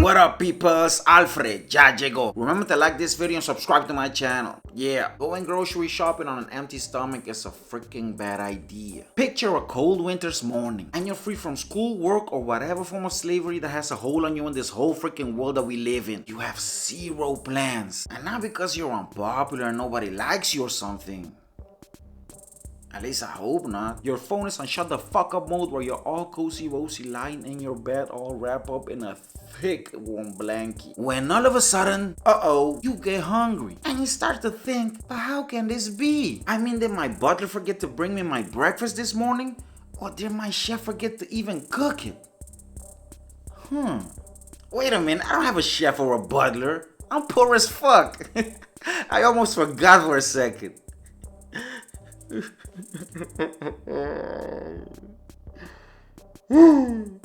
What up peoples, Alfre YAYEGO. Remember to like this video and subscribe to my channel. Yeah, going grocery shopping on an empty stomach is a freaking bad idea. Picture a cold winter's morning and you're free from school, work, or whatever form of slavery that has a hold on you in this whole freaking world that we live in. You have zero plans. And not because you're unpopular and nobody likes you or something. At least I hope not. Your phone is on shut the fuck up mode where you're all cozy wosy lying in your bed all wrapped up in a thick warm blanket. When all of a sudden, you get hungry. And you start to think, but how can this be? I mean, did my butler forget to bring me my breakfast this morning? Or did my chef forget to even cook it? Wait a minute, I don't have a chef or a butler. I'm poor as fuck. I almost forgot for a second.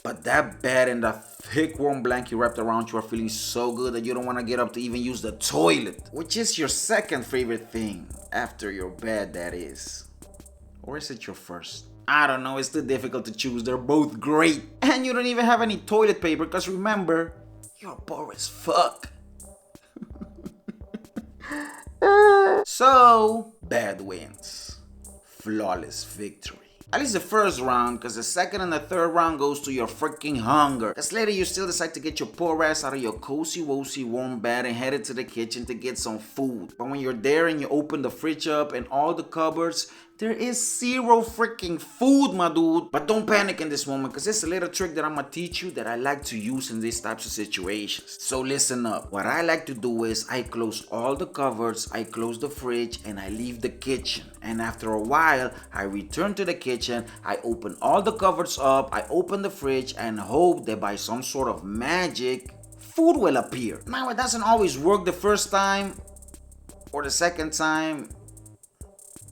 But that bed and the thick warm blanket wrapped around you are feeling so good that you don't want to get up to even use the toilet, which is your second favorite thing after your bed, that is. Or is it your first? I don't know, it's too difficult to choose. They're both great. And you don't even have any toilet paper because remember, you're poor as fuck. So, bed wins. Flawless victory. At least the first round, because the second and the third round goes to your freaking hunger. Because later you still decide to get your poor ass out of your cozy wosy warm bed and headed to the kitchen to get some food. But when you're there and you open the fridge up and all the cupboards, there is zero freaking food, my dude. But don't panic in this moment, because it's a little trick that I'm gonna teach you that I like to use in these types of situations. So listen up. What I like to do is I close all the cupboards, I close the fridge, and I leave the kitchen. And after a while, I return to the kitchen, I open all the cupboards up, I open the fridge, and hope that by some sort of magic, food will appear. Now, it doesn't always work the first time, or the second time,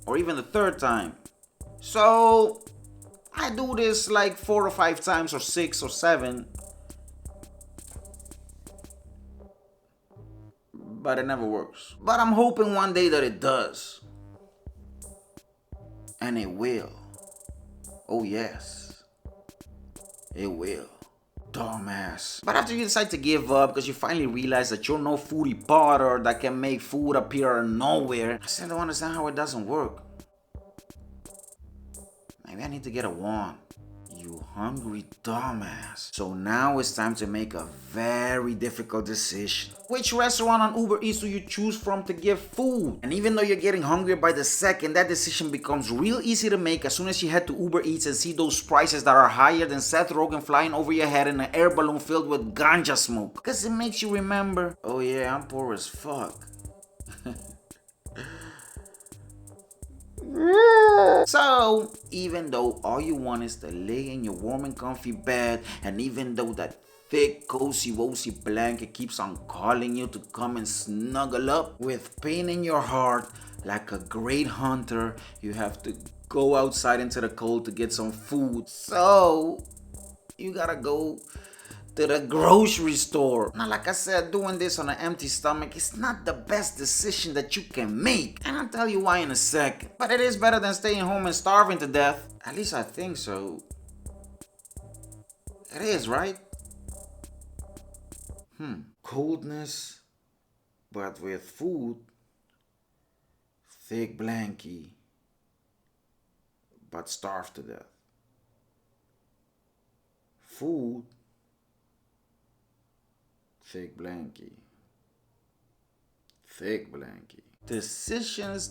or even the third time. So I do this like 4 or 5 times, or 6 or 7, but it never works. But I'm hoping one day that it does. And it will. Oh yes, it will. Dumbass. But after you decide to give up because you finally realize that you're no foodie potter that can make food appear out of nowhere, I still don't understand how it doesn't work. Maybe I need to get a wand. You hungry dumbass. So now it's time to make a very difficult decision. Which restaurant on Uber Eats do you choose from to get food? And even though you're getting hungrier by the second, that decision becomes real easy to make as soon as you head to Uber Eats and see those prices that are higher than Seth Rogen flying over your head in an air balloon filled with ganja smoke. Because it makes you remember, oh yeah, I'm poor as fuck. So, even though all you want is to lay in your warm and comfy bed, and even though that thick, cozy, wosy blanket keeps on calling you to come and snuggle up, with pain in your heart, like a great hunter, you have to go outside into the cold to get some food. So, you gotta go to the grocery store. Now, like I said, doing this on an empty stomach is not the best decision that you can make. And I'll tell you why in a second. But it is better than staying home and starving to death. At least I think so. It is, right? Coldness, but with food. Thick blankie, but starved to death. Food, thick blankie. Thick blankie. Decisions.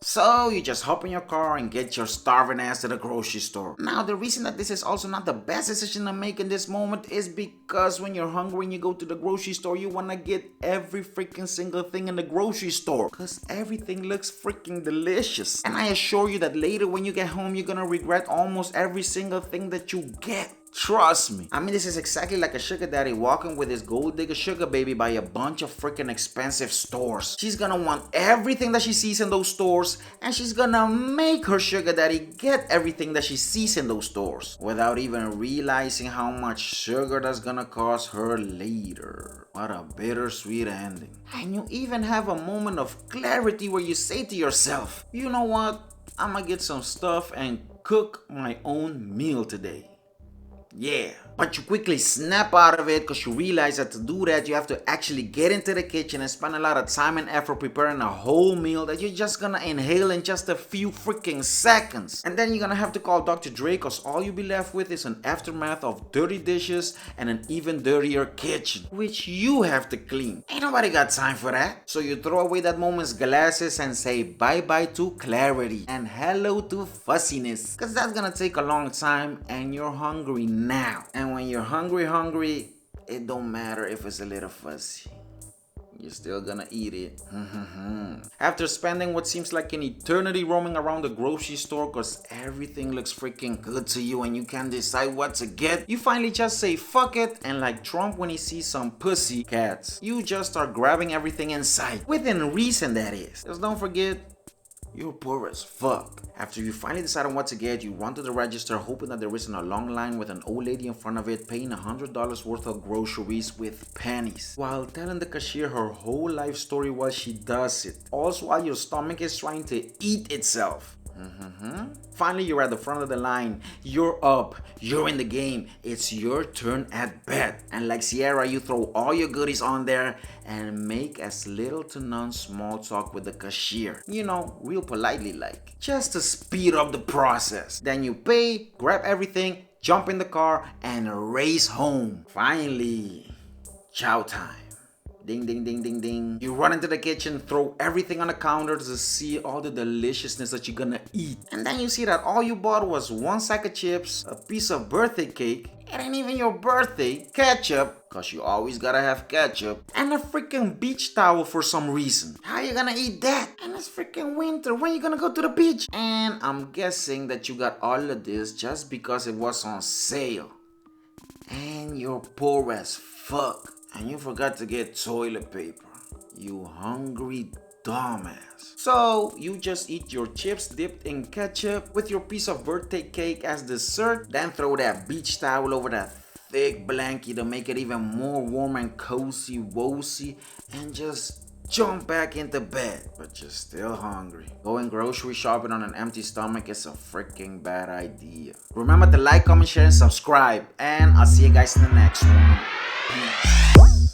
So you just hop in your car and get your starving ass to the grocery store. Now the reason that this is also not the best decision to make in this moment is because when you're hungry and you go to the grocery store, you want to get every freaking single thing in the grocery store. Because everything looks freaking delicious. And I assure you that later when you get home, you're gonna regret almost every single thing that you get. Trust me. I mean, this is exactly like a sugar daddy walking with his gold digger sugar baby by a bunch of freaking expensive stores. She's gonna want everything that she sees in those stores, and she's gonna make her sugar daddy get everything that she sees in those stores without even realizing how much sugar that's gonna cost her later. What a bittersweet ending. And you even have a moment of clarity where you say to yourself, you know what? I'm gonna get some stuff and cook my own meal today. Yeah, but you quickly snap out of it because you realize that to do that, you have to actually get into the kitchen and spend a lot of time and effort preparing a whole meal that you're just gonna inhale in just a few freaking seconds. And then you're gonna have to call Dr. Dre because all you'll be left with is an aftermath of dirty dishes and an even dirtier kitchen, which you have to clean. Ain't nobody got time for that. So you throw away that moment's glasses and say bye-bye to clarity and hello to fussiness, because that's gonna take a long time and you're hungry now. And when you're hungry, it don't matter if it's a little fuzzy. You're still gonna eat it. After spending what seems like an eternity roaming around the grocery store because everything looks freaking good to you and you can't decide what to get, you finally just say fuck it, and like Trump when he sees some pussy cats, you just start grabbing everything in sight. Within reason, that is. Just don't forget, you're poor as fuck. After you finally decide on what to get, you run to the register hoping that there isn't a long line with an old lady in front of it paying $100 worth of groceries with pennies, while telling the cashier her whole life story while she does it. Also while your stomach is trying to eat itself. Finally, you're at the front of the line. You're up. You're in the game. It's your turn at bat. And like Sierra, you throw all your goodies on there and make as little to none small talk with the cashier. You know, real politely like. Just to speed up the process. Then you pay, grab everything, jump in the car, and race home. Finally, chow time. Ding, ding, ding, ding, ding. You run into the kitchen, throw everything on the counter to see all the deliciousness that you're gonna eat. And then you see that all you bought was one sack of chips, a piece of birthday cake, it ain't even your birthday, ketchup, cause you always gotta have ketchup, and a freaking beach towel for some reason. How you gonna eat that? And it's freaking winter, when you gonna go to the beach? And I'm guessing that you got all of this just because it was on sale. And you're poor as fuck. And you forgot to get toilet paper. You hungry dumbass. So you just eat your chips dipped in ketchup with your piece of birthday cake as dessert. Then throw that beach towel over that thick blanket to make it even more warm and cozy wozy. And just jump back into bed. But you're still hungry. Going grocery shopping on an empty stomach is a freaking bad idea. Remember to like, comment, share, and subscribe. And I'll see you guys in the next one. Peace.